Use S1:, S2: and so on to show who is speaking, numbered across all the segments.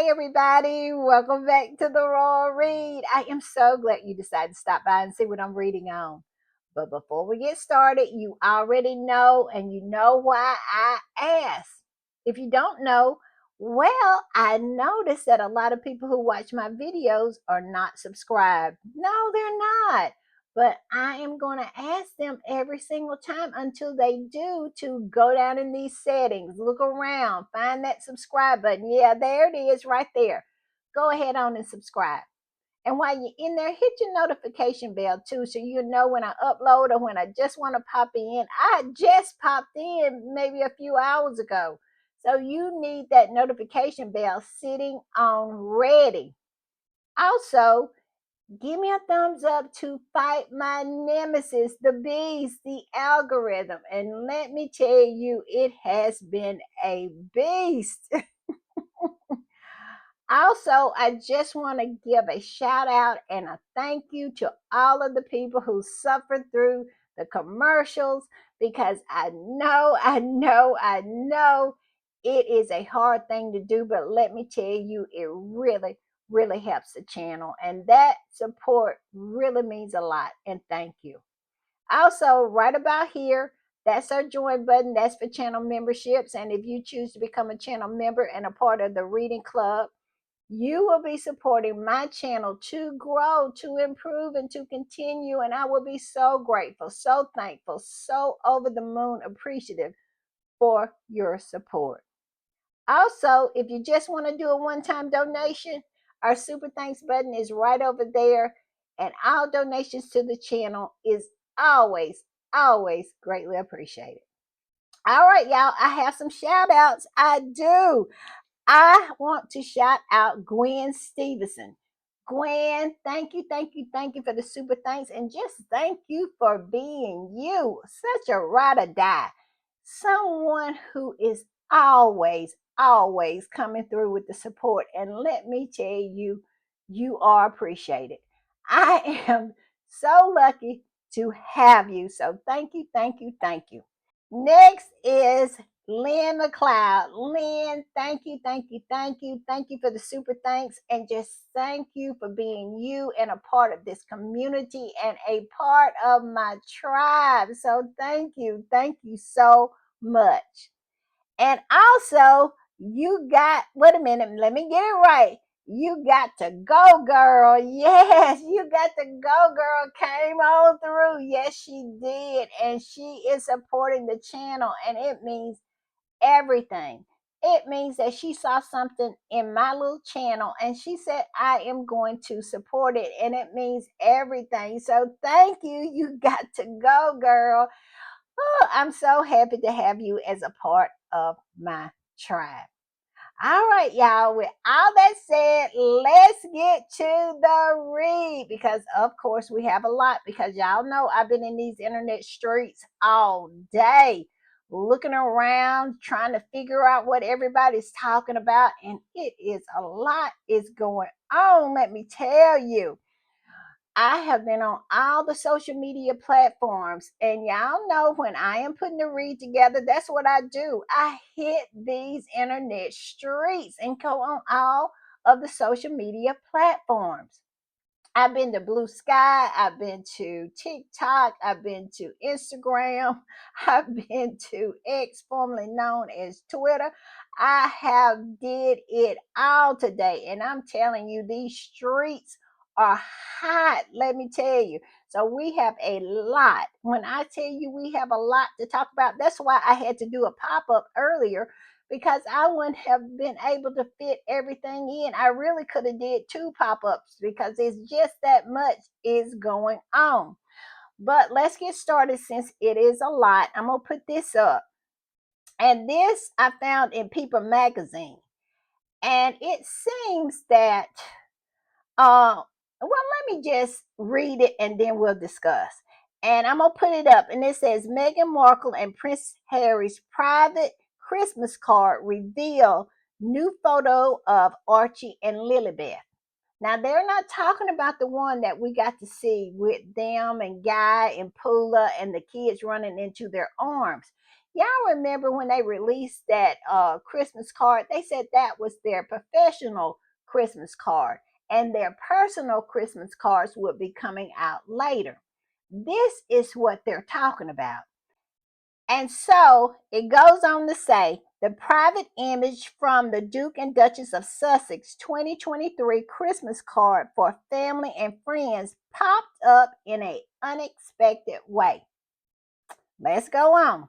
S1: everybody. Welcome back to the Royal Read. I am so glad you decided to stop by and see what I'm reading on. But before we get started, you already know, and you know why I asked. If you don't know, well, I noticed that a lot of people who watch my videos are not subscribed. No, they're not. But I am going to ask them every single time until they do to go down in these settings, look around, find that subscribe button. Yeah, there it is right there. Go ahead on and subscribe. And while you're in there, hit your notification bell too, so you know when I upload or when I just want to pop in. I just popped in maybe a few hours ago. So you need that notification bell sitting on ready. Also, give me a thumbs up to fight my nemesis, the beast, the algorithm. And let me tell you, it has been a beast. Also, I just want to give a shout out and a thank you to all of the people who suffered through the commercials because I know it is a hard thing to do, but let me tell you, it really helps the channel. And that support really means a lot. And thank you. Also, right about here, that's our join button. That's for channel memberships. And if you choose to become a channel member and a part of the reading club, you will be supporting my channel to grow, to improve, and to continue. And I will be so grateful, so thankful, so over the moon appreciative for your support. Also, if you just want to do a one time donation, our super thanks button is right over there. And all donations to the channel is always greatly appreciated. All right, y'all, I have some shout outs. I do. I want to shout out Gwen Stevenson. Gwen, thank you for the super thanks. And just thank you for being you. Such a ride or die. Someone who is always coming through with the support. And let me tell you, you are appreciated. I am so lucky to have you. So thank you. Next is Lynn McLeod. Lynn, thank you for the super thanks, and just thank you for being you and a part of this community and a part of my tribe. So thank you so much. And also, you got, wait a minute, let me get it right. You got to go, girl. Yes, you got to go, girl. Came on through. Yes, she did. And she is supporting the channel, and it means everything. It means that she saw something in my little channel and she said, I am going to support it. And it means everything. So thank you. You got to go, girl. Oh, I'm so happy to have you as a part of my tribe. All right, y'all. With all that said, let's get to the read because, of course, we have a lot. Because y'all know I've been in these internet streets all day looking around, trying to figure out what everybody's talking about. And it is a lot is going on, let me tell you. I have been on all the social media platforms, and y'all know when I am putting the read together, that's what I do. I hit these internet streets and go on all of the social media platforms. I've been to Blue Sky, I've been to TikTok, I've been to Instagram, I've been to X, formerly known as Twitter. I have did it all today, and I'm telling you, these streets are hot. Let me tell you. So we have a lot. When I tell you we have a lot to talk about, that's why I had to do a pop up earlier because I wouldn't have been able to fit everything in. I really could have did two pop-ups because it's just that much is going on. But let's get started since it is a lot. I'm going to put this up. And this I found in People magazine. And it seems that well, let me just read it and then we'll discuss. And I'm going to put it up. And it says Meghan Markle and Prince Harry's private Christmas card reveal new photo of Archie and Lilibeth. Now, they're not talking about the one that we got to see with them and Guy and Pula and the kids running into their arms. Y'all remember when they released that Christmas card? They said that was their professional Christmas card, and their personal Christmas cards would be coming out later. This is what they're talking about. And so it goes on to say the private image from the Duke and Duchess of Sussex 2023 Christmas card for family and friends popped up in an unexpected way. Let's go on.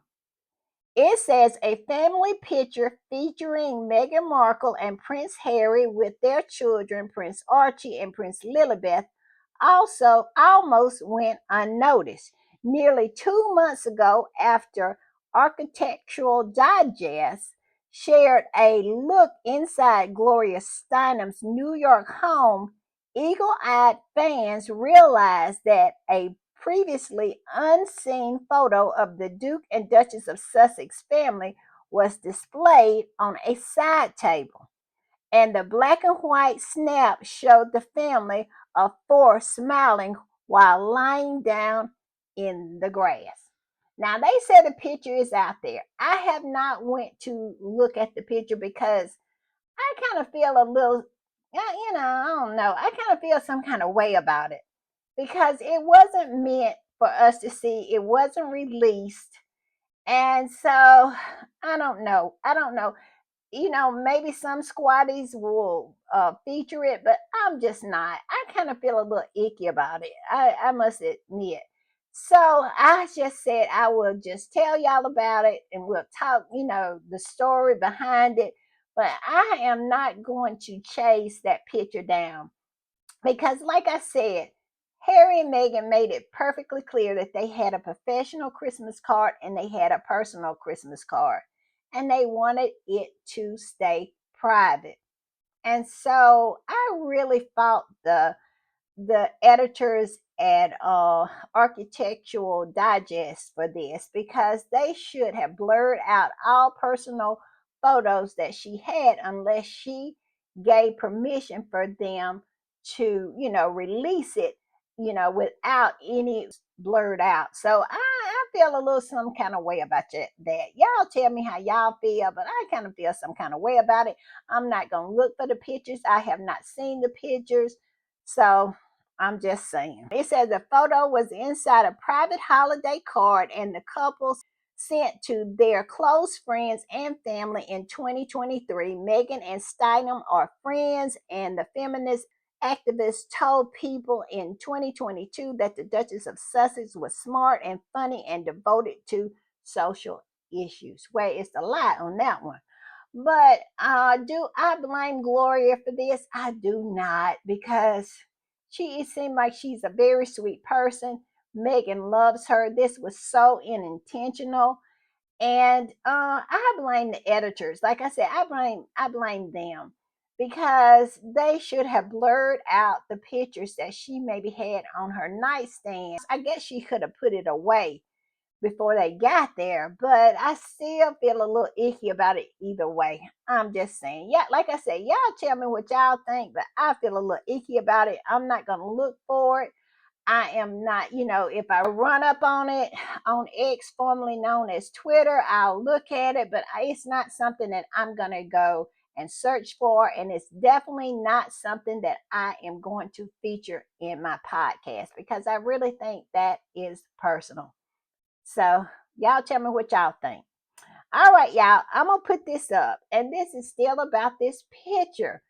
S1: It says a family picture featuring Meghan Markle and Prince Harry with their children, Prince Archie and Prince Lilibeth, also almost went unnoticed. Nearly 2 months ago, after Architectural Digest shared a look inside Gloria Steinem's New York home, eagle eyed fans realized that a previously unseen photo of the Duke and Duchess of Sussex family was displayed on a side table, and the black and white snap showed the family of four smiling while lying down in the grass. Now they said the picture is out there. I have not went to look at the picture because I kind of feel a little, I don't know. I kind of feel some kind of way about it because it wasn't meant for us to see. It wasn't released. And so I don't know. I don't know. Maybe some squatties will feature it, but I'm just not. I kind of feel a little icky about it. I must admit. So I just said I will just tell y'all about it and we'll talk, the story behind it. But I am not going to chase that picture down because, like I said, Harry and Meghan made it perfectly clear that they had a professional Christmas card and they had a personal Christmas card. And they wanted it to stay private. And so I really fought the editors at Architectural Digest for this because they should have blurred out all personal photos that she had unless she gave permission for them to, release it, without any blurred out. So I feel a little some kind of way about that. Y'all tell me how y'all feel, but I kind of feel some kind of way about it. I'm not going to look for the pictures. I have not seen the pictures. So I'm just saying. It says the photo was inside a private holiday card and the couple sent to their close friends and family in 2023. Meghan and Steinem are friends, and the feminist activist told People in 2022 that the Duchess of Sussex was smart and funny and devoted to social issues. Where is the lie on that one? But do I blame Gloria for this? I do not, because she seemed like she's a very sweet person. Meghan loves her. This was so unintentional. And I blame the editors. Like I said, I blame them because they should have blurred out the pictures that she maybe had on her nightstand. I guess she could have put it away before they got there, but I still feel a little icky about it either way. I'm just saying. Yeah, like I said, y'all tell me what y'all think, but I feel a little icky about it. I'm not going to look for it. I am not, if I run up on it on X, formerly known as Twitter, I'll look at it, but it's not something that I'm going to go and search for. And it's definitely not something that I am going to feature in my podcast because I really think that is personal. So y'all tell me what y'all think. All right, y'all, I'm going to put this up. And this is still about this picture.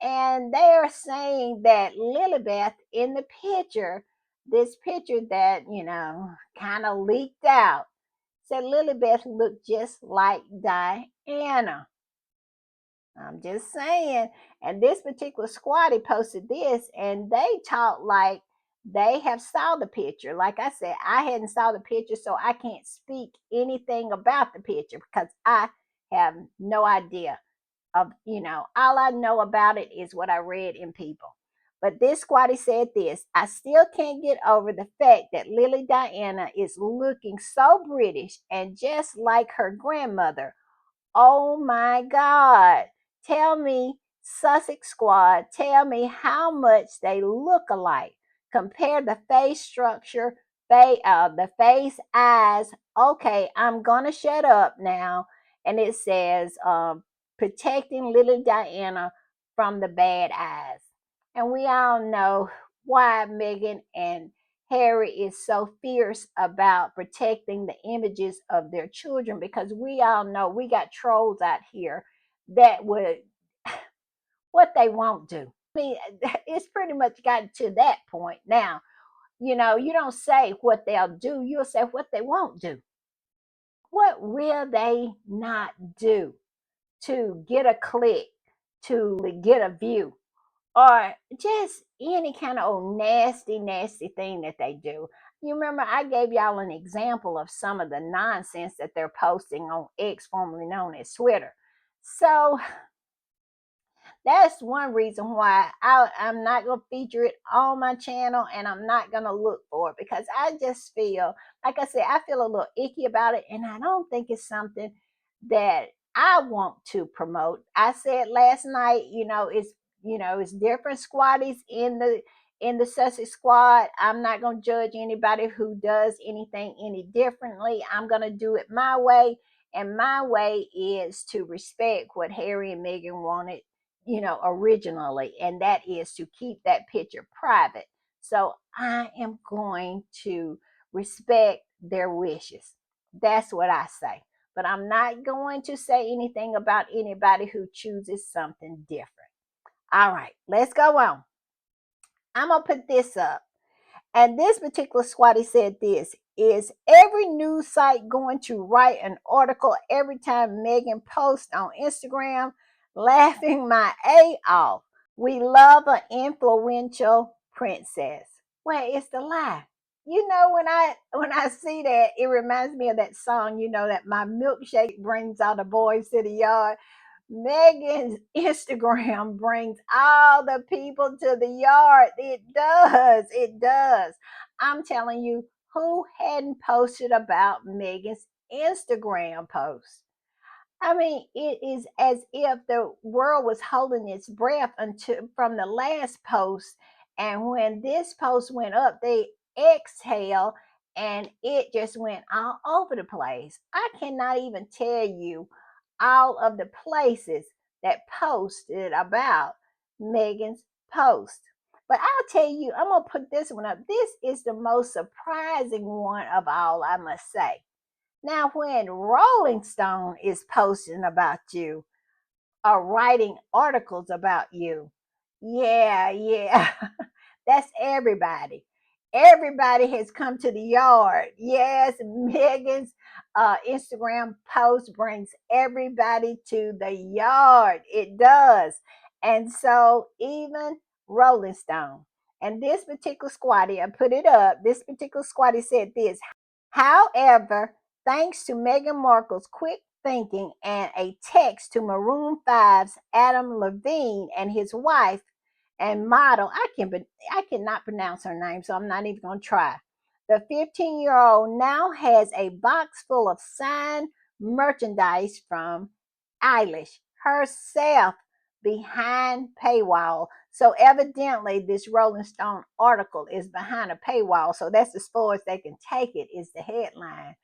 S1: And they are saying that Lilibeth in the picture, this picture that, kind of leaked out, said Lilibeth looked just like Diana. I'm just saying. And this particular squatty posted this, and they talk like they have saw the picture. Like I said, I hadn't saw the picture, so I can't speak anything about the picture because I have no idea of, all I know about it is what I read in People. But this squatty said this: I still can't get over the fact that Lily Diana is looking so British and just like her grandmother. Oh my God. Tell me, Sussex Squad, tell me how much they look alike. Compare the face structure, the face eyes. Okay, I'm gonna shut up now. And it says, protecting little Diana from the bad eyes. And we all know why Meghan and Harry is so fierce about protecting the images of their children, because we all know we got trolls out here that would what they won't do. I mean, it's pretty much gotten to that point now. You don't say what they'll do, you'll say what they won't do. What will they not do to get a click, to get a view, or just any kind of old nasty, nasty thing that they do? You remember I gave y'all an example of some of the nonsense that they're posting on X, formerly known as Twitter. So that's one reason why I'm not going to feature it on my channel, and I'm not going to look for it, because I just feel, like I said, I feel a little icky about it, and I don't think it's something that I want to promote. I said last night, it's different squaddies in the Sussex squad. I'm not going to judge anybody who does anything any differently. I'm going to do it my way, and my way is to respect what Harry and Meghan wanted, originally, and that is to keep that picture private. So I am going to respect their wishes. That's what I say. But I'm not going to say anything about anybody who chooses something different. All right, let's go on. I'm going to put this up. And this particular squatty said this: is every news site going to write an article every time Meghan posts on Instagram? Laughing my A off. We love an influential princess. Where is the lie? When I see that, it reminds me of that song, that my milkshake brings all the boys to the yard. Megan's Instagram brings all the people to the yard. It does. It does. I'm telling you, who hadn't posted about Megan's Instagram post? I mean, it is as if the world was holding its breath until from the last post. And when this post went up, they exhaled and it just went all over the place. I cannot even tell you all of the places that posted about Megan's post. But I'll tell you, I'm going to put this one up. This is the most surprising one of all, I must say. Now, when Rolling Stone is posting about you or writing articles about you, yeah, that's everybody. Everybody has come to the yard. Yes, Megan's Instagram post brings everybody to the yard. It does. And so, even Rolling Stone. And this particular squatty, I put it up. This particular squatty said this: however, thanks to Meghan Markle's quick thinking and a text to Maroon 5's Adam Levine and his wife and model, I cannot pronounce her name, so I'm not even going to try. The 15-year-old now has a box full of signed merchandise from Eilish herself behind paywall. So evidently this Rolling Stone article is behind a paywall. So that's as far as they can take it, is the headline.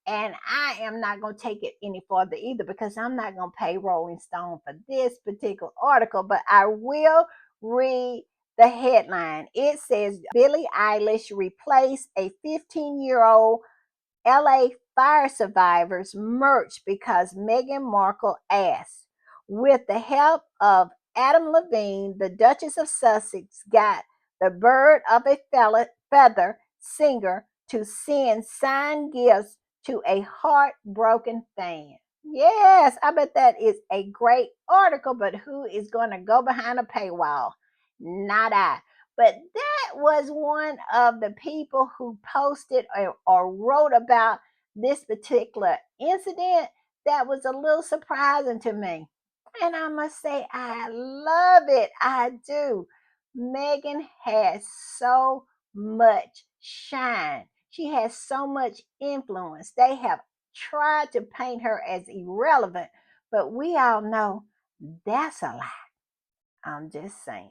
S1: And I am not going to take it any further either, because I'm not going to pay Rolling Stone for this particular article, but I will read the headline. It says Billie Eilish replaced a 15-year-old LA fire survivors merch because Meghan Markle asked. With the help of Adam Levine, the Duchess of Sussex got the bird of a feather singer to send signed gifts to a heartbroken fan. Yes, I bet that is a great article, but who is going to go behind a paywall? Not I. But that was one of the people who posted or wrote about this particular incident that was a little surprising to me. And I must say, I love it. I do. Meghan has so much shine. She has so much influence. They have tried to paint her as irrelevant, but we all know that's a lie. I'm just saying.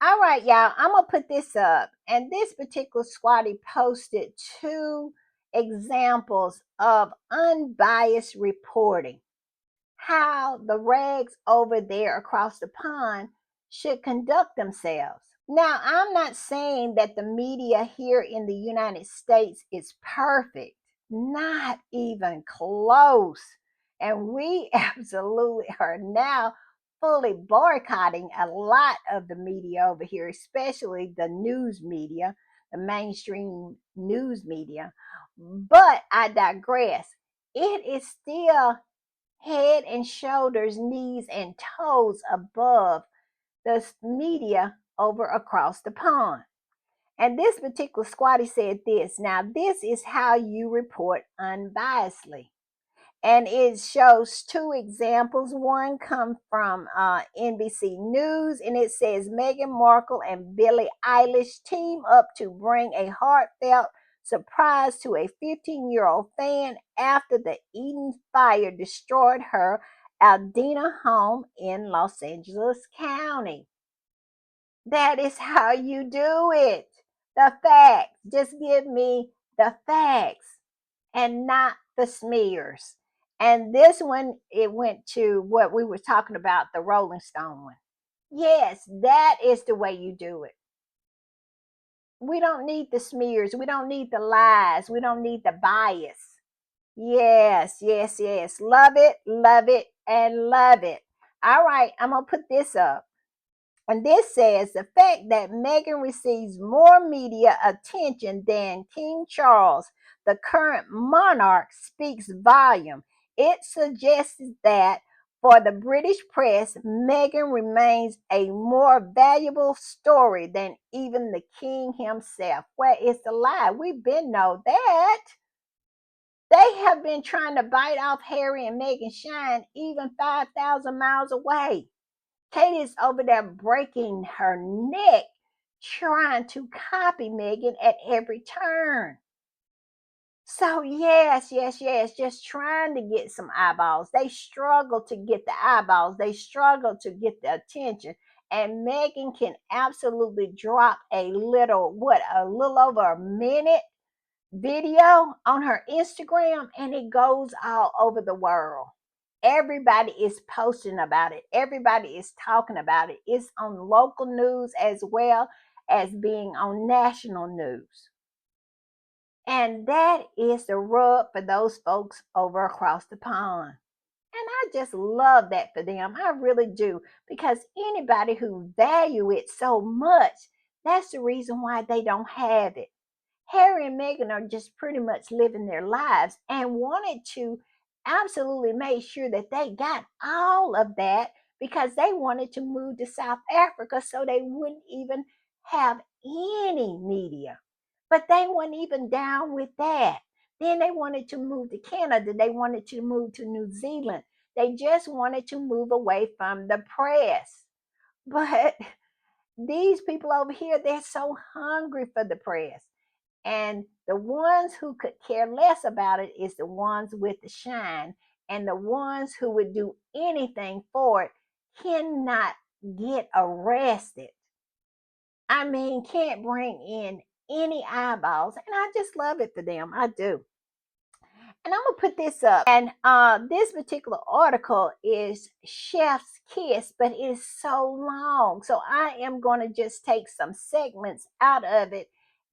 S1: All right, y'all. I'm gonna put this up, and this particular squatty posted two examples of unbiased reporting. How the rags over there across the pond should conduct themselves. Now, I'm not saying that the media here in the United States is perfect, not even close. And we absolutely are now fully boycotting a lot of the media over here, especially the news media, the mainstream news media. But I digress. It is still head and shoulders, knees and toes above the media over across the pond. And this particular squatty said this. Now, this is how you report unbiasedly. And it shows two examples. One comes from NBC News, and it says Meghan Markle and Billie Eilish team up to bring a heartfelt surprise to a 15-year-old fan after the Eden fire destroyed her Aldina home in Los Angeles County. That is how you do it. The facts. Just give me the facts and not the smears. And this one, it went to what we were talking about, the Rolling Stone one. Yes, that is the way you do it. We don't need the smears. We don't need the lies. We don't need the bias. Yes, yes, yes. Love it, and love it. All right, I'm going to put this up. And this says the fact that Meghan receives more media attention than King Charles, the current monarch, speaks volume. It suggests that for the British press, Meghan remains a more valuable story than even the king himself. Where is the lie? We've been know that. They have been trying to bite off Harry and Meghan shine even 5,000 miles away. Katie's over there breaking her neck trying to copy Megan at every turn. So, yes, yes, yes, just trying to get some eyeballs. They struggle to get the eyeballs, they struggle to get the attention. And Megan can absolutely drop a little over a minute video on her Instagram, and it goes all over the world. Everybody is posting about it. Everybody is talking about it. It's on local news as well as being on national news. And that is the rub for those folks over across the pond. And I just love that for them. I really do. Because anybody who value it so much, that's the reason why they don't have it. Harry and Meghan are just pretty much living their lives and wanted to absolutely make sure that they got all of that because they wanted to move to South Africa so they wouldn't even have any media. But they weren't even down with that. Then they wanted to move to Canada. They wanted to move to New Zealand. They just wanted to move away from the press. But these people over here, they're so hungry for the press. And the ones who could care less about it is the ones with the shine. And the ones who would do anything for it cannot get arrested. I mean, can't bring in any eyeballs. And I just love it for them. I do. And I'm gonna put this up. And this particular article is Chef's Kiss, but it is so long. So I am gonna just take some segments out of it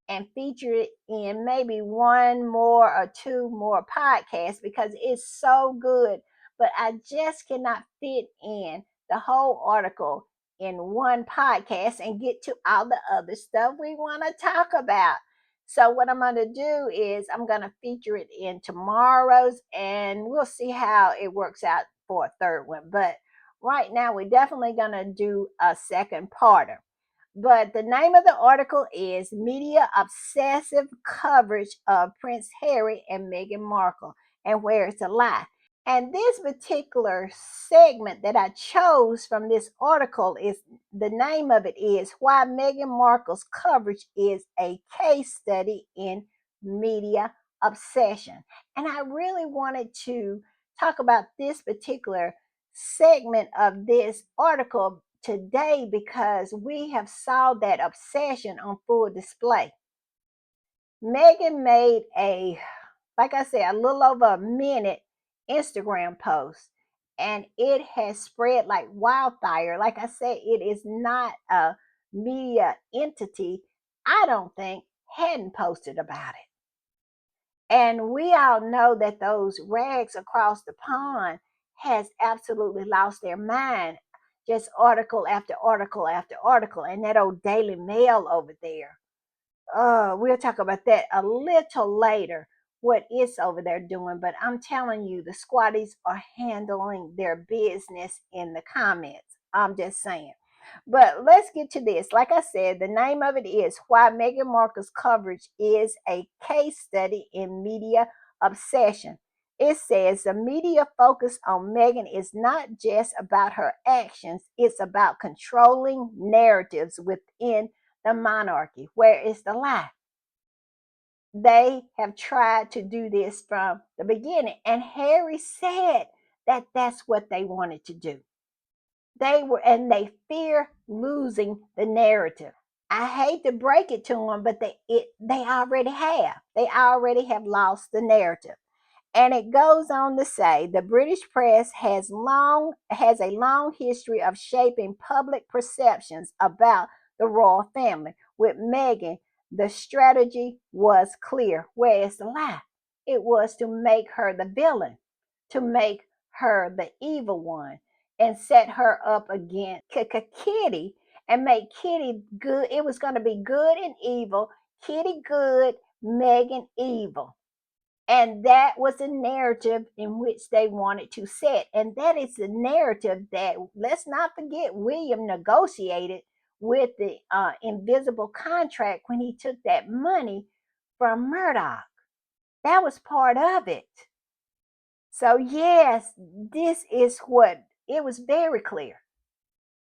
S1: and feature it in maybe one more or two more podcasts because it's so good. But I just cannot fit in the whole article in one podcast and get to all the other stuff we want to talk about. So what I'm going to do is I'm going to feature it in tomorrow's and we'll see how it works out for a third one. But right now we're definitely going to do a second parter. But the name of the article is Media Obsessive Coverage of Prince Harry and Meghan Markle and Where It's a Lie. And this particular segment that I chose from this article is the name of it is Why Meghan Markle's Coverage is a Case Study in Media Obsession. And I really wanted to talk about this particular segment of this article today because we have saw that obsession on full display. Megan made like I said, a little over a minute Instagram post, and it has spread like wildfire. Like I said, it is not a media entity, I don't think, hadn't posted about it. And we all know that those rags across the pond has absolutely lost their mind. Just article after article after article. And that old Daily Mail over there. We'll talk about that a little later, what it's over there doing. But I'm telling you, the squatties are handling their business in the comments. I'm just saying. But let's get to this. Like I said, the name of it is Why Meghan Markle's Coverage is a Case Study in Media Obsession. It says the media focus on Meghan is not just about her actions, it's about controlling narratives within the monarchy. Where is the lie? They have tried to do this from the beginning, and Harry said that that's what they wanted to do. And they fear losing the narrative. I hate to break it to them, but they already have. They already have lost the narrative. And it goes on to say the British press has a long history of shaping public perceptions about the royal family. With Meghan, the strategy was clear. Where is the lie? It was to make her the villain, to make her the evil one, and set her up against Kitty and make Kitty good. It was going to be good and evil. Kitty good, Meghan evil. And that was the narrative in which they wanted to set. And that is the narrative that, let's not forget, William negotiated with the invisible contract when he took that money from Murdoch. That was part of it. So, yes, this is what it was very clear.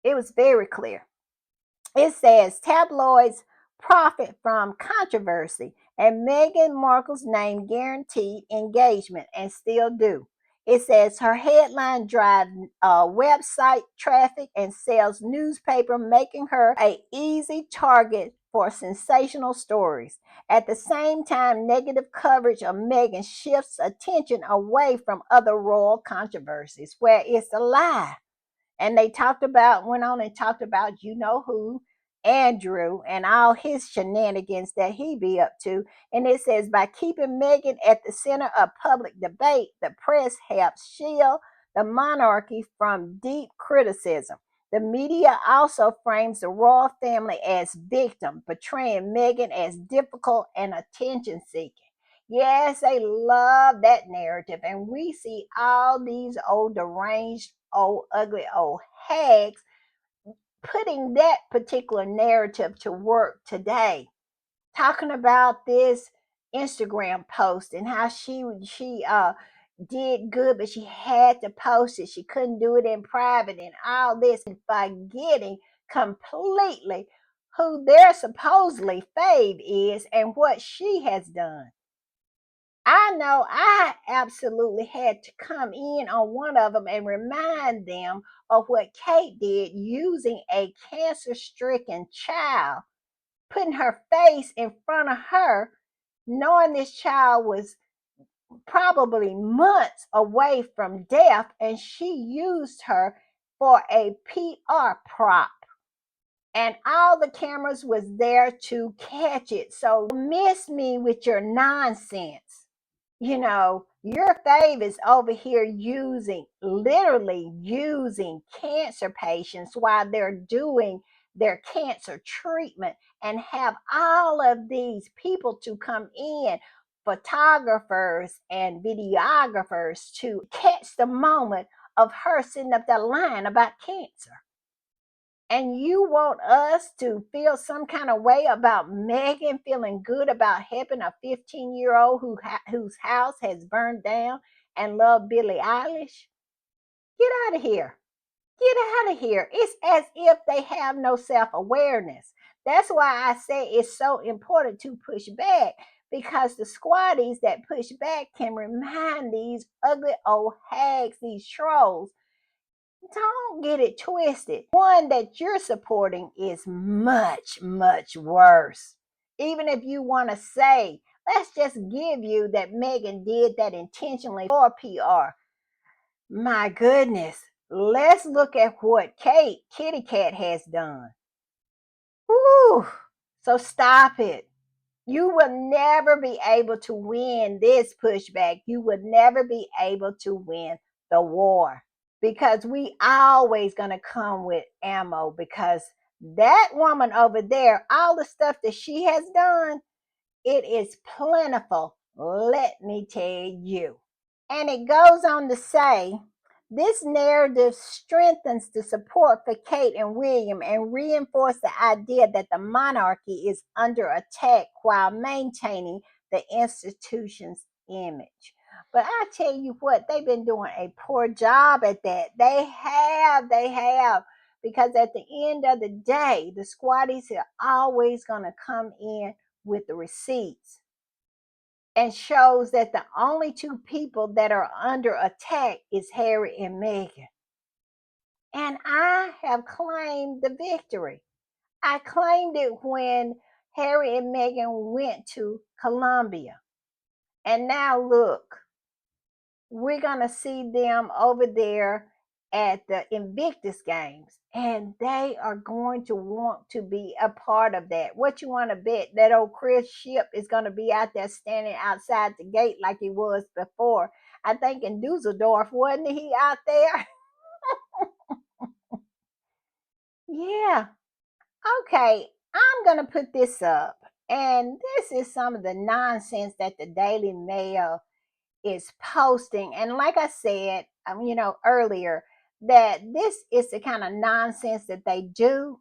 S1: It was very clear. It says tabloids profit from controversy, and Meghan Markle's name guaranteed engagement and still do. It says her headline drives website traffic and sells newspaper, making her an easy target for sensational stories. At the same time, negative coverage of Meghan shifts attention away from other royal controversies, where it's a lie. And they went on and talked about you know who, Andrew, and all his shenanigans that he be up to. And it says by keeping Meghan at the center of public debate, the press helps shield the monarchy from deep criticism. The media also frames the royal family as victim, portraying Meghan as difficult and attention seeking. Yes, they love that narrative, and we see all these old deranged, old ugly, old hags putting that particular narrative to work today, talking about this Instagram post and how she did good, but she had to post it. She couldn't do it in private and all this, and forgetting completely who their supposedly fave is and what she has done. I know I absolutely had to come in on one of them and remind them of what Kate did using a cancer stricken child, putting her face in front of her, knowing this child was probably months away from death, and she used her for a PR prop. And all the cameras was there to catch it. So miss me with your nonsense. Your fave is over here literally using cancer patients while they're doing their cancer treatment, and have all of these people to come in, photographers and videographers, to catch the moment of her sitting up there lying about cancer. And you want us to feel some kind of way about Meghan feeling good about helping a 15-year-old whose house has burned down and love Billie Eilish? Get out of here. Get out of here. It's as if they have no self-awareness. That's why I say it's so important to push back, because the squatties that push back can remind these ugly old hags, these trolls, Don't get it twisted. One that you're supporting is much, much worse. Even if you want to say, let's just give you that Meghan did that intentionally for PR. My goodness. Let's look at what Kitty Cat has done. Whew. So stop it. You will never be able to win this pushback. You will never be able to win the war, because we always going to come with ammo, because that woman over there, all the stuff that she has done, it is plentiful, let me tell you. And it goes on to say, this narrative strengthens the support for Kate and William and reinforces the idea that the monarchy is under attack while maintaining the institution's image. But I tell you what, they've been doing a poor job at that. They have. Because at the end of the day, the squatties are always going to come in with the receipts, and shows that the only two people that are under attack is Harry and Meghan. And I have claimed the victory. I claimed it when Harry and Meghan went to Colombia. And now look, we're going to see them over there at the Invictus Games, and they are going to want to be a part of that. What you want to bet that old Chris Ship is going to be out there standing outside the gate like he was before? I think in Dusseldorf, wasn't he out there? Yeah. Okay, I'm going to put this up. And this is some of the nonsense that the Daily Mail is posting. And like I said, earlier, that this is the kind of nonsense that they do.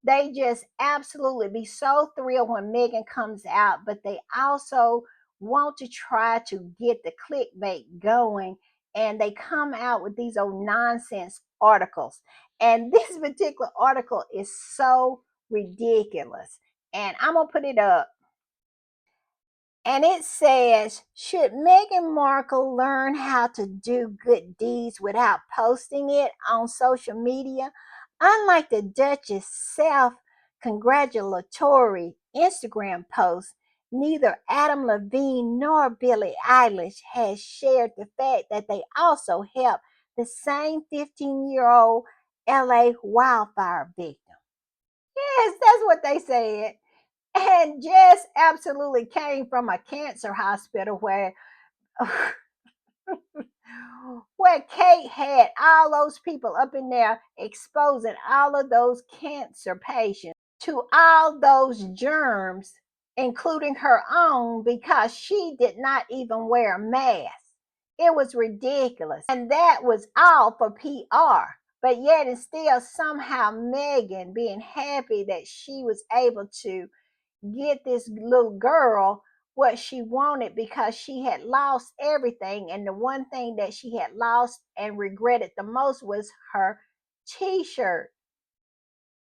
S1: They just absolutely be so thrilled when Megan comes out, but they also want to try to get the clickbait going. And they come out with these old nonsense articles. And this particular article is so ridiculous. And I'm going to put it up, and it says, should Meghan Markle learn how to do good deeds without posting it on social media? Unlike the Duchess' self congratulatory Instagram post, neither Adam Levine nor Billie Eilish has shared the fact that they also helped the same 15-year-old LA wildfire victim. Yes, that's what they said. And Jess absolutely came from a cancer hospital where Kate had all those people up in there exposing all of those cancer patients to all those germs, including her own, because she did not even wear a mask. It was ridiculous. And that was all for PR. But yet, and still, somehow, Megan being happy that she was able to get this little girl what she wanted, because she had lost everything. And the one thing that she had lost and regretted the most was her t shirt.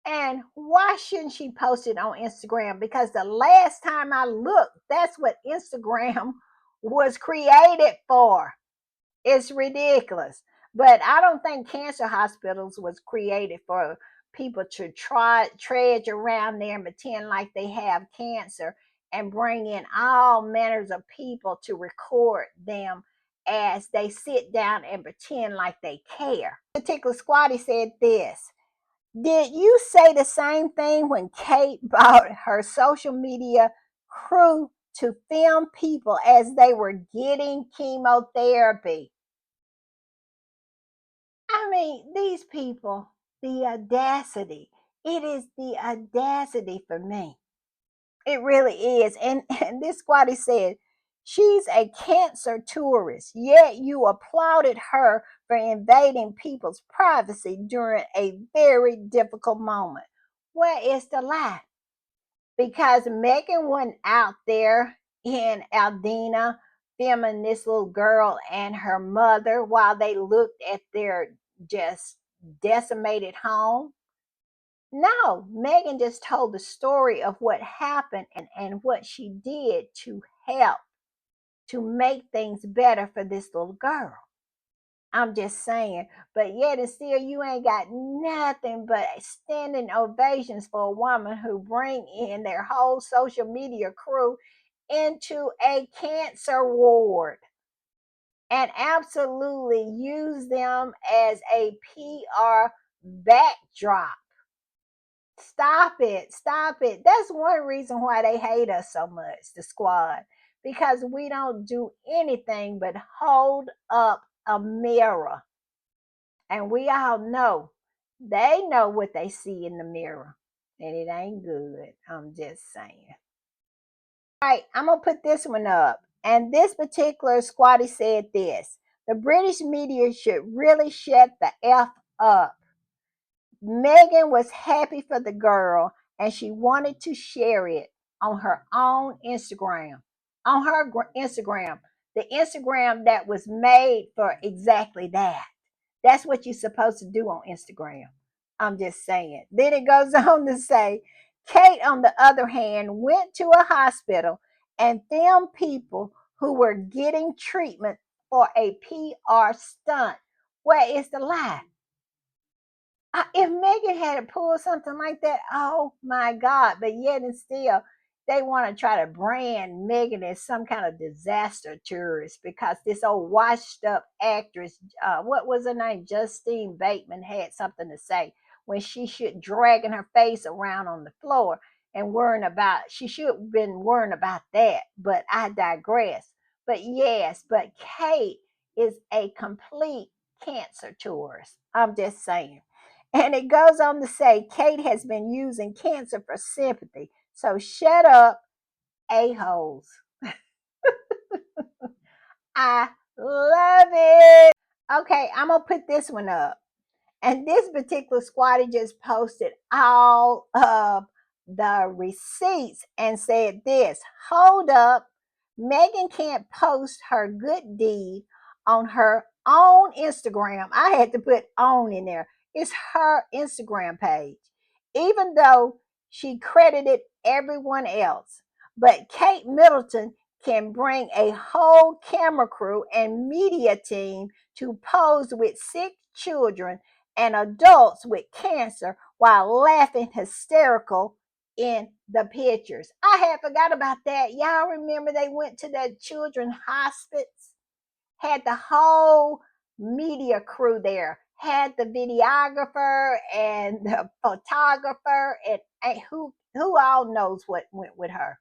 S1: And why shouldn't she post it on Instagram? Because the last time I looked, that's what Instagram was created for. It's ridiculous. But I don't think cancer hospitals was created for people to try trudge around there and pretend like they have cancer and bring in all manners of people to record them as they sit down and pretend like they care. Particular squatty said this. Did you say the same thing when Kate bought her social media crew to film people as they were getting chemotherapy? I mean, these people, the audacity. It is the audacity for me. It really is. And this squatty said, she's a cancer tourist, yet you applauded her for invading people's privacy during a very difficult moment. Where is the lie? Because Megan went out there in Aldina filming this little girl and her mother while they looked at their just decimated home. No, Megan just told the story of what happened and what she did to help to make things better for this little girl. I'm just saying. But yet and still you ain't got nothing but standing ovations for a woman who bring in their whole social media crew into a cancer ward and absolutely use them as a PR backdrop. Stop it. Stop it. That's one reason why they hate us so much, the squad, because we don't do anything but hold up a mirror. And we all know they know what they see in the mirror, and it ain't good. I'm just saying. All right, I'm going to put this one up. And this particular squatty said this: the British media should really shut the F up. Meghan was happy for the girl and she wanted to share it on her own Instagram. On her Instagram, the Instagram that was made for exactly that. That's what you're supposed to do on Instagram. I'm just saying. Then it goes on to say, Kate, on the other hand, went to a hospital and filmed people who were getting treatment for a PR stunt. Where is the lie? If Megan had pulled something like that, oh my God. But yet and still, they want to try to brand Megan as some kind of disaster tourist because this old washed up actress, what was her name? Justine Bateman had something to say when she should dragging her face around on the floor and worrying about, she should have been worrying about that. But I digress. But yes, but Kate is a complete cancer tourist. I'm just saying. And it goes on to say, Kate has been using cancer for sympathy. So shut up, a-holes. I love it. Okay, I'm going to put this one up. And this particular squatty just posted all of the receipts and said this: hold up, Megan can't post her good deed on her own Instagram. I had to put own in there. It's her Instagram page, even though she credited everyone else. But Kate Middleton can bring a whole camera crew and media team to pose with sick children and adults with cancer while laughing hysterical in the pictures. I had forgot about that. Y'all remember they went to the children's hospice, had the whole media crew there, had the videographer and the photographer, and who all knows what went with her.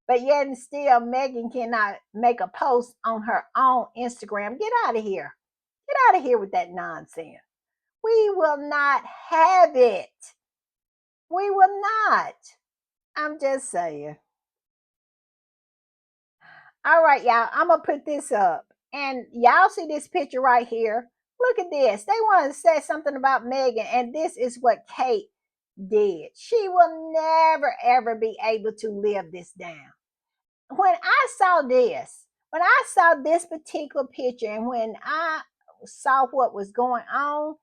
S1: But yet and still, Megan cannot make a post on her own Instagram. Get out of here. Get out of here with that nonsense. We will not have it. We will not. I'm just saying. All right, y'all. I'm going to put this up. And y'all see this picture right here? Look at this. They want to say something about Megan, and this is what Kate did. She will never, ever be able to live this down. When I saw this particular picture, and when I saw what was going on,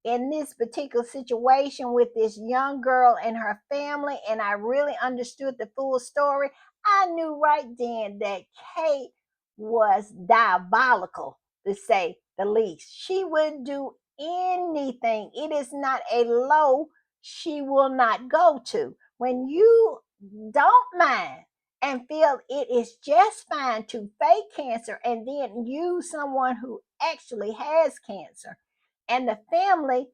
S1: in this particular situation with this young girl and her family, and I really understood the full story, I knew right then that Kate was diabolical, to say the least. She would do anything. It is not a low she will not go to. When you don't mind and feel it is just fine to fake cancer and then use someone who actually has cancer, and the family,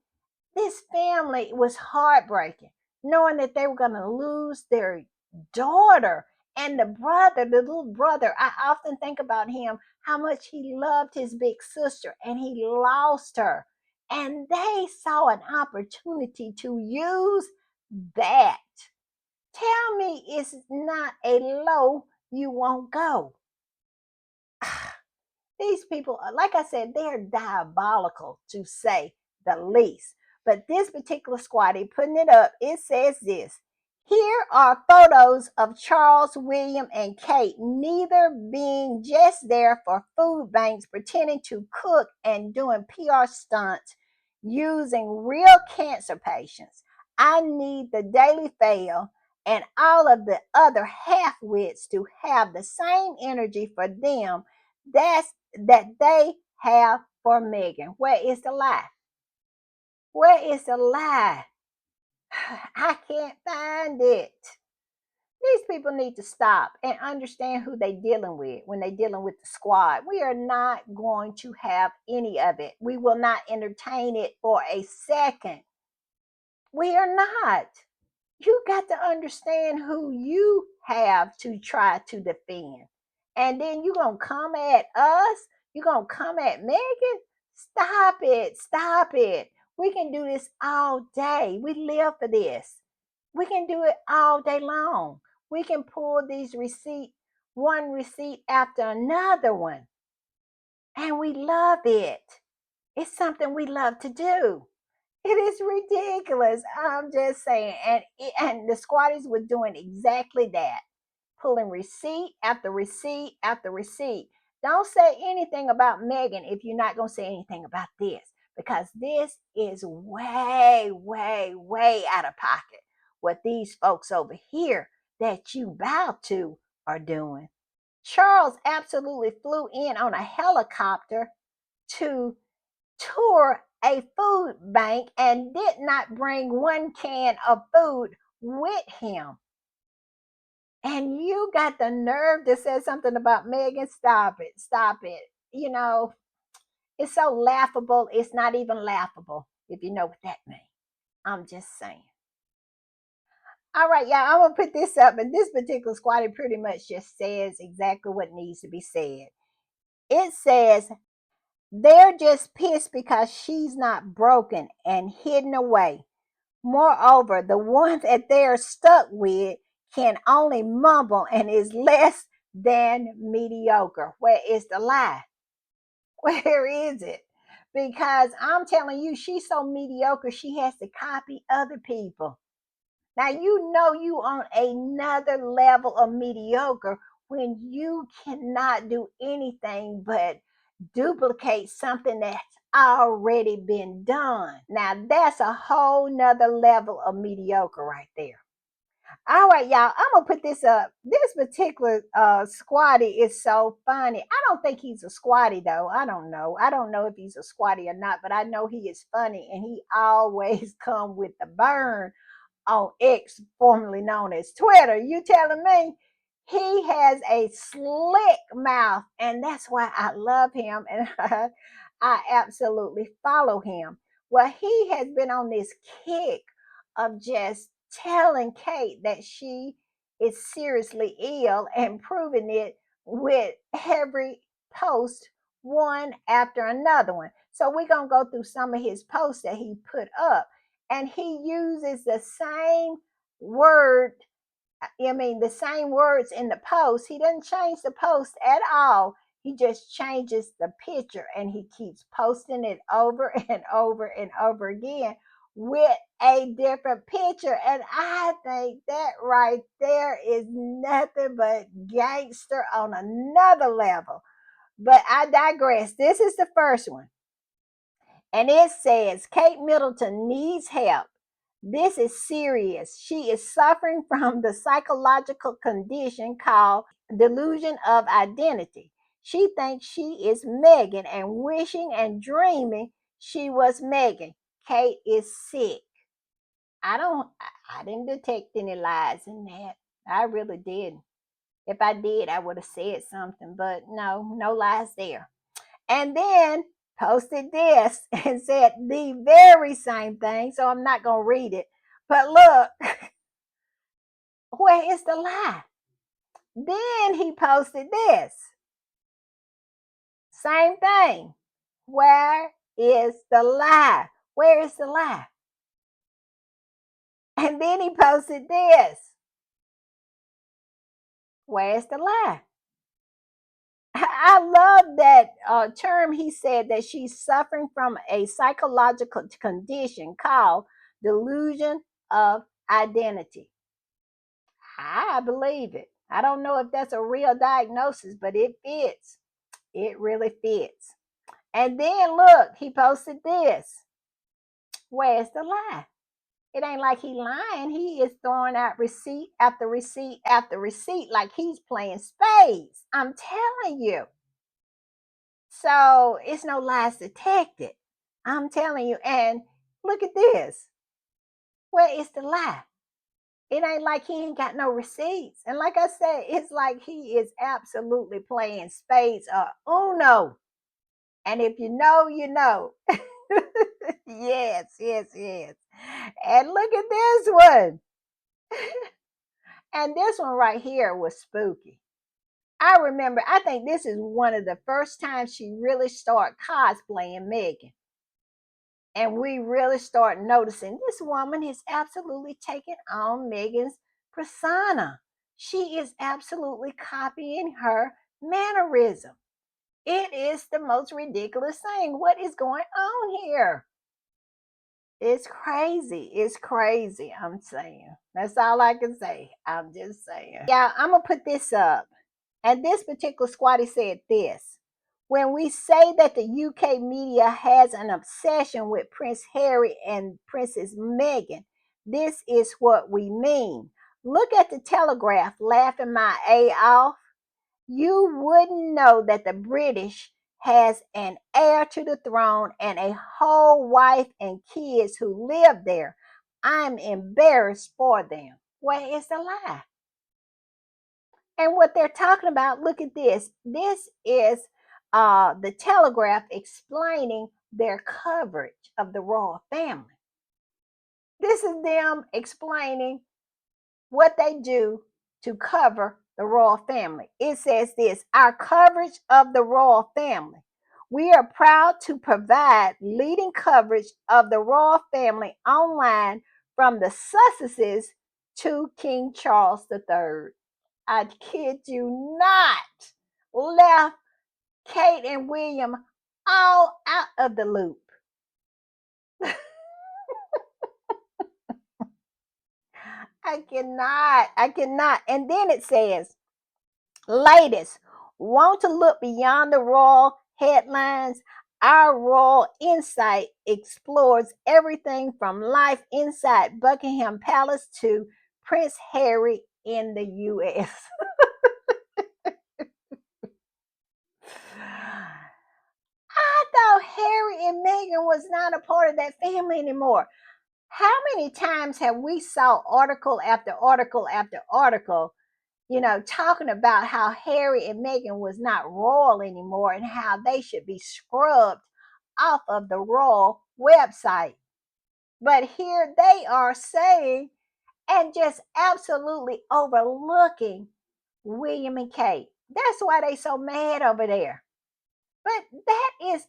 S1: this family was heartbreaking, knowing that they were going to lose their daughter and the brother, the little brother. I often think about him, how much he loved his big sister, and he lost her. And they saw an opportunity to use that. Tell me it's not a low you won't go. These people, like I said, they're diabolical, to say the least. But this particular squatty putting it up, it says this: here are photos of Charles, William, and Kate, neither being just there for food banks, pretending to cook and doing PR stunts using real cancer patients. I need the Daily Fail and all of the other half-wits to have the same energy for them that they have for Meghan. Where is the lie? Where is the lie? I can't find it. These people need to stop and understand who they're dealing with when they're dealing with the squad. We are not going to have any of it. We will not entertain it for a second. We are not. You got to understand who you have to try to defend. And then you're going to come at us? You're going to come at Megan? Stop it. Stop it. We can do this all day. We live for this. We can do it all day long. We can pull these receipts, one receipt after another one. And we love it. It's something we love to do. It is ridiculous. I'm just saying. And the squatties were doing exactly that, pulling receipt after receipt after receipt. Don't say anything about Megan if you're not going to say anything about this, because this is way, way, way out of pocket. What these folks over here that you bow to are doing. Charles absolutely flew in on a helicopter to tour a food bank and did not bring one can of food with him. And you got the nerve to say something about Megan. Stop it. Stop it. You know, it's so laughable. It's not even laughable, if you know what that means. I'm just saying. All right, y'all, I'm going to put this up. And this particular squatty pretty much just says exactly what needs to be said. It says, they're just pissed because she's not broken and hidden away. Moreover, the one that they're stuck with can only mumble and is less than mediocre. Where is the lie? Where is it? Because I'm telling you, she's so mediocre, she has to copy other people. Now, you know you on another level of mediocre when you cannot do anything but duplicate something that's already been done. Now, that's a whole nother level of mediocre right there. All right, y'all, I'm gonna put this up. This particular squatty is so funny. I don't think he's a squatty though. I don't know if he's a squatty or not, but I know he is funny and he always come with the burn on X, formerly known as Twitter. You telling me? He has a slick mouth, and that's why I love him and I absolutely follow him. Well, he has been on this kick of just telling Kate that she is seriously ill and proving it with every post, one after another one. So we're going to go through some of his posts that he put up, and he uses the same word. I mean, the same words in the post. He doesn't change the post at all. He just changes the picture and he keeps posting it over and over and over again with a different picture. And I think that right there is nothing but gangster on another level. But I digress. This is the first one. And it says, Kate Middleton needs help. This is serious. She is suffering from the psychological condition called delusion of identity. She thinks she is Meghan and wishing and dreaming she was Meghan. Kate is sick. I didn't detect any lies in that. I really didn't. If I did, I would have said something, but no, no lies there. And then posted this and said the very same thing. So I'm not going to read it. But look, where is the lie? Then he posted this. Same thing. Where is the lie? Where is the lie? And then he posted this. Where's the lie? I love that term. He said that she's suffering from a psychological condition called delusion of identity. I believe it. I don't know if that's a real diagnosis, but it fits. It really fits. And then look, he posted this. Where's the lie? It ain't like he lying. He is throwing out receipt after receipt after receipt like he's playing spades. I'm telling you. So it's no lies detected. I'm telling you. And look at this. Where is the lie? It ain't like he ain't got no receipts. And like I said, it's like he is absolutely playing spades or Uno. And if you know, you know. Yes, yes, yes. And look at this one. And this one right here was spooky. I remember, I think this is one of the first times she really started cosplaying Megan. And we really start noticing this woman is absolutely taking on Megan's persona. She is absolutely copying her mannerism. It is the most ridiculous thing. What is going on here? It's crazy. It's crazy. I'm saying. That's all I can say. I'm just saying. Yeah, I'm going to put this up. And this particular squatty said this: when we say that the UK media has an obsession with Prince Harry and Princess Meghan, this is what we mean. Look at the Telegraph laughing my A off. You wouldn't know that the British has an heir to the throne and a whole wife and kids who live there. I'm embarrassed for them. Where is the lie? And what they're talking about, look at this. This is the Telegraph explaining their coverage of the royal family. This is them explaining what they do to cover the royal family. It says this: our coverage of the royal family. We are proud to provide leading coverage of the royal family online from the Sussexes to King Charles III. I kid you not, left Kate and William all out of the loop. I cannot. And then it says, latest, want to look beyond the royal headlines? Our Royal Insight explores everything from life inside Buckingham Palace to Prince Harry in the US. I thought Harry and Meghan was not a part of that family anymore. How many times have we saw article after article after article, talking about how Harry and Meghan was not royal anymore and how they should be scrubbed off of the royal website. But here they are saying and just absolutely overlooking William and Kate. That's why they so mad over there. But that is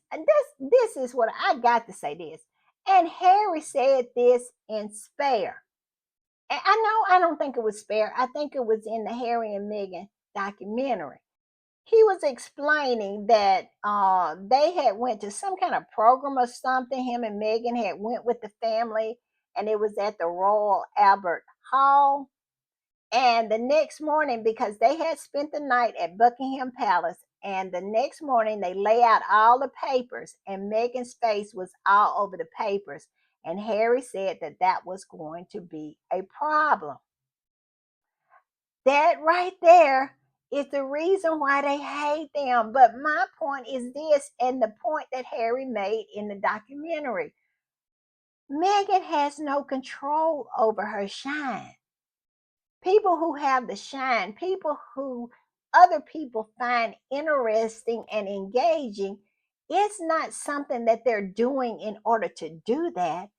S1: this is what I got to say this. And Harry said this in Spare. And I know I don't think it was Spare. I think it was in the Harry and Meghan documentary. He was explaining that they had went to some kind of program or something. Him and Meghan had went with the family, and it was at the Royal Albert Hall. And the next morning, because they had spent the night at Buckingham Palace, and the next morning they lay out all the papers, and Meghan's face was all over the papers. And Harry said that that was going to be a problem. That right there is the reason why they hate them. But my point is this, and the point that Harry made in the documentary: Meghan has no control over her shine. People who have the shine, people who other people find interesting and engaging, it's not something that they're doing in order to do that.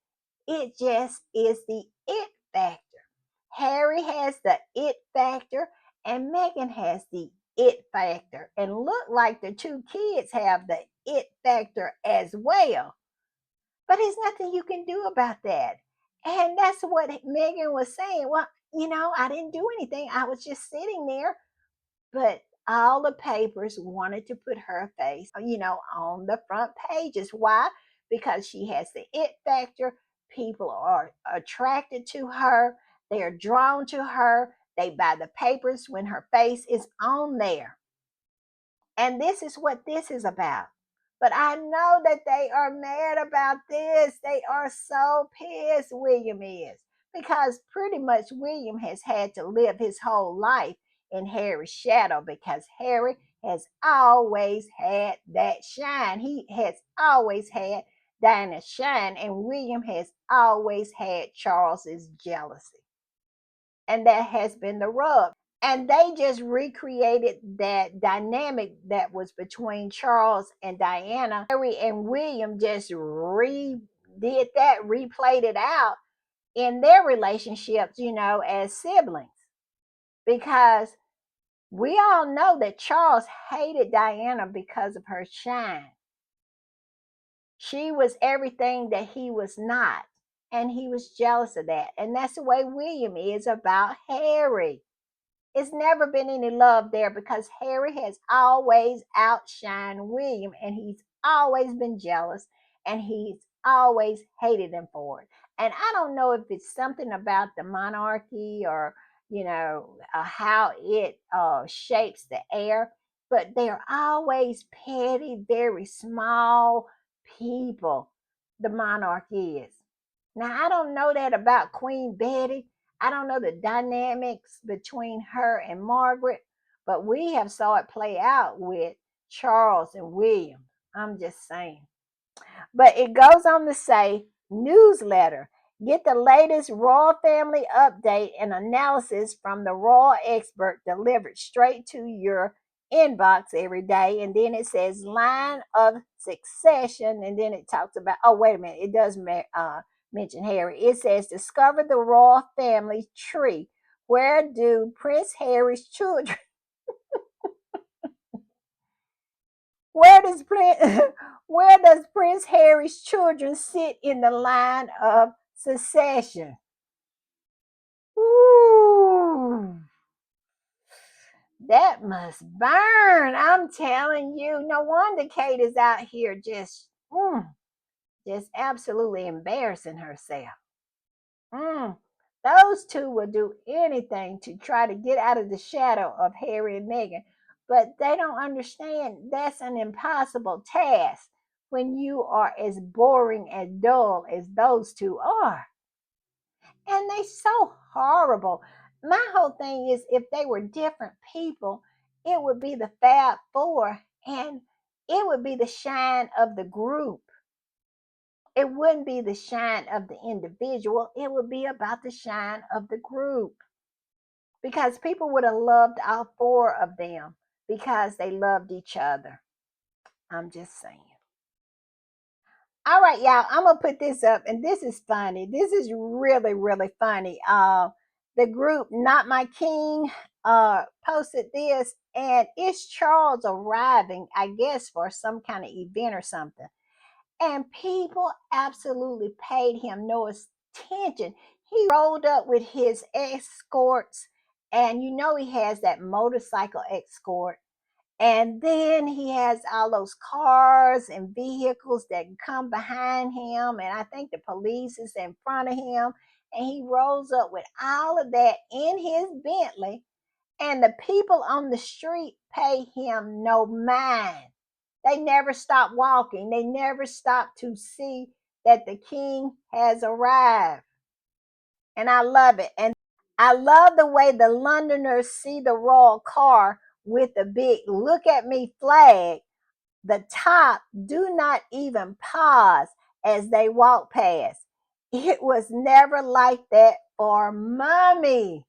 S1: It just is the it factor. Harry has the it factor, and Meghan has the it factor. And look like the two kids have the it factor as well. But there's nothing you can do about that. And that's what Megan was saying. Well, I didn't do anything. I was just sitting there. But all the papers wanted to put her face, on the front pages. Why? Because she has the it factor. People are attracted to her. They are drawn to her. They buy the papers when her face is on there. And this is what this is about. But I know that they are mad about this. They are so pissed, William is. Because pretty much William has had to live his whole life in Harry's shadow because Harry has always had that shine. He has always had Diana's shine, and William has always had Charles's jealousy. And that has been the rub. And they just recreated that dynamic that was between Charles and Diana. Harry and William just redid that, replayed it out in their relationships, as siblings. Because we all know that Charles hated Diana because of her shine. She was everything that he was not. And he was jealous of that. And that's the way William is about Harry. It's never been any love there because Harry has always outshined William, and he's always been jealous, and he's always hated him for it. And I don't know if it's something about the monarchy or, how it shapes the air, but they're always petty, very small people, the monarchy is. Now, I don't know that about Queen Betty. I don't know the dynamics between her and Margaret, but we have saw it play out with Charles and William. I'm just saying. But it goes on to say, newsletter. Get the latest royal family update and analysis from the royal expert delivered straight to your inbox every day. And then it says line of succession. And then it talks about, oh, wait a minute. It does mention Harry. It says discover the royal family tree. Where do Prince Harry's children Where does Prince where does Prince Harry's children sit in the line of succession? Ooh, that must burn. I'm telling you. No wonder Kate is out here just absolutely embarrassing herself. Mm, those two will do anything to try to get out of the shadow of Harry and Meghan, but they don't understand that's an impossible task when you are as boring and dull as those two are. And they so horrible. My whole thing is if they were different people, it would be the Fab Four and it would be the shine of the group. It wouldn't be the shine of the individual, it would be about the shine of the group. Because people would have loved all four of them because they loved each other. I'm just saying. All right, y'all, I'm gonna put this up, and this is funny. This is really, really funny. The group Not My King posted this, and it's Charles arriving, I guess, for some kind of event or something. And people absolutely paid him no attention. He rolled up with his escorts, and he has that motorcycle escort. And then he has all those cars and vehicles that come behind him. And I think the police is in front of him. And he rolls up with all of that in his Bentley. And the people on the street pay him no mind. They never stop walking. They never stop to see that the king has arrived. And I love it. And I love the way the Londoners see the royal car with the big look at me flag. The top do not even pause as they walk past. It was never like that for mommy.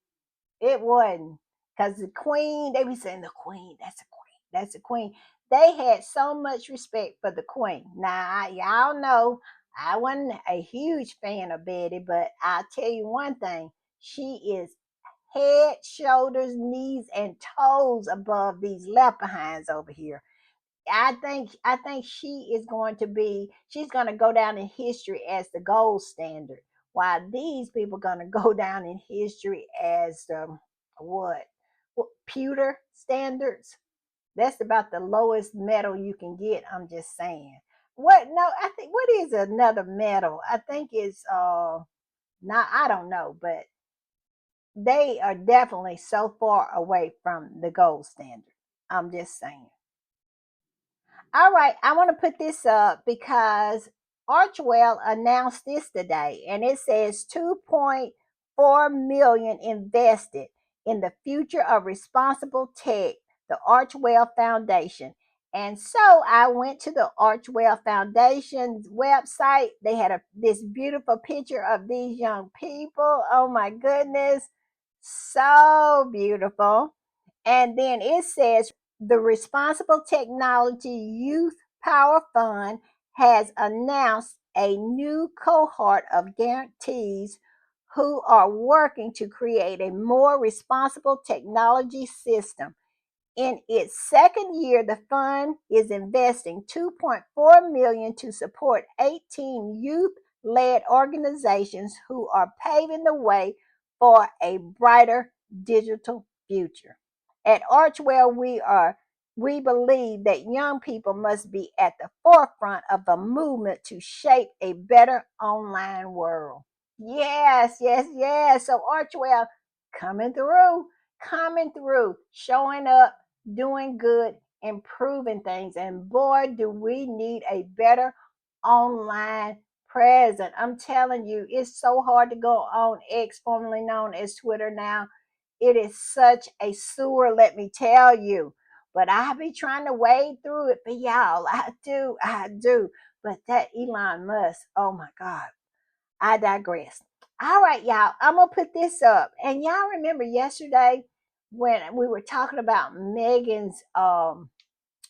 S1: It wasn't. Because the queen, they be saying the queen, that's a queen, that's a queen. They had so much respect for the queen. Now, y'all know I wasn't a huge fan of Betty, but I'll tell you one thing. She is head, shoulders, knees, and toes above these left behinds over here. I think she's going to go down in history as the gold standard, while these people are going to go down in history as what pewter standards. That's about the lowest metal you can get. I'm just saying. What? No, I think what is another metal? I think it's not. I don't know, but they are definitely so far away from the gold standard. I'm just saying. All right, I want to put this up because Archewell announced this today, and it says 2.4 million invested in the future of responsible tech the Archewell Foundation. And so I went to the Archewell Foundation's website. They had this beautiful picture of these young people. Oh my goodness, so beautiful. And then it says the Responsible Technology Youth Power Fund has announced a new cohort of grantees who are working to create a more responsible technology system. In its second year, the fund is investing 2.4 million to support 18 youth-led organizations who are paving the way for a brighter digital future. At Archewell, we believe that young people must be at the forefront of a movement to shape a better online world. Yes, yes, yes. So Archewell coming through, showing up, doing good, improving things. And boy, do we need a better online present. I'm telling you, it's so hard to go on X, formerly known as Twitter now. It is such a sewer, let me tell you. But I be trying to wade through it for y'all. I do. But that Elon Musk, oh my God, I digress. All right, y'all, I'm going to put this up. And y'all remember yesterday when we were talking about Megan's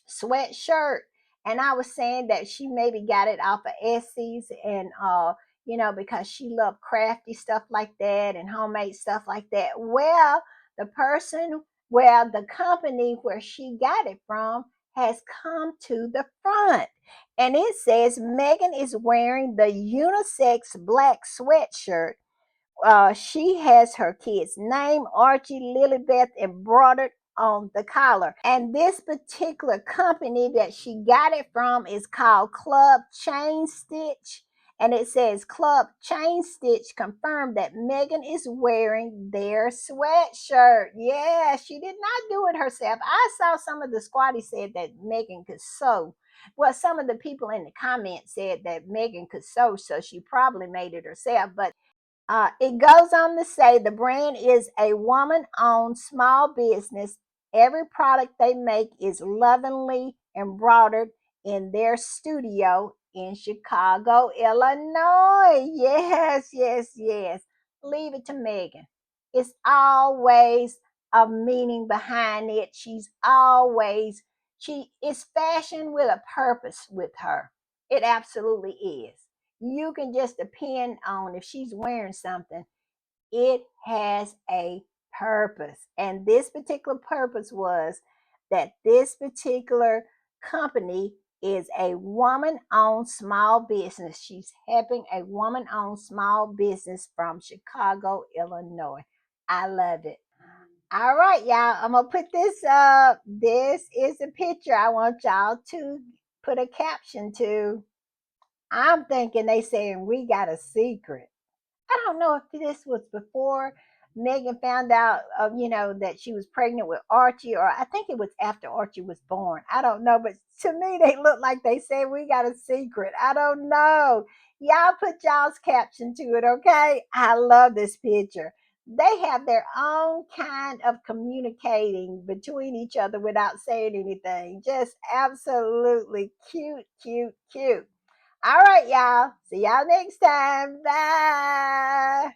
S1: sweatshirt, and I was saying that she maybe got it off of Etsy's, and because she loved crafty stuff like that and homemade stuff like that. Well, the company where she got it from has come to the front, and it says Megan is wearing the unisex black sweatshirt. She has her kid's name, Archie Lilybeth, embroidered on the collar. And this particular company that she got it from is called Club Chain Stitch. And it says Club Chain Stitch confirmed that Megan is wearing their sweatshirt. Yeah, she did not do it herself. I saw some of the squatties said that Megan could sew. Well, some of the people in the comments said that Megan could sew, so she probably made it herself. But it goes on to say the brand is a woman owned small business. Every product they make is lovingly embroidered in their studio in Chicago, Illinois. Yes, yes, yes. Leave it to Megan. It's always a meaning behind it. She is fashion with a purpose with her. It absolutely is. You can just depend on if she's wearing something, it has a purpose. And this particular purpose was that this particular company is a woman owned small business. She's helping a woman owned small business from Chicago, Illinois. I love it. All right, y'all. I'm going to put this up. This is a picture I want y'all to put a caption to. I'm thinking they saying we got a secret. I don't know if this was before Megan found out, that she was pregnant with Archie, or I think it was after Archie was born. I don't know, but to me, they look like they said we got a secret. I don't know. Y'all put y'all's caption to it, okay? I love this picture. They have their own kind of communicating between each other without saying anything. Just absolutely cute, cute, cute. All right, y'all. See y'all next time. Bye.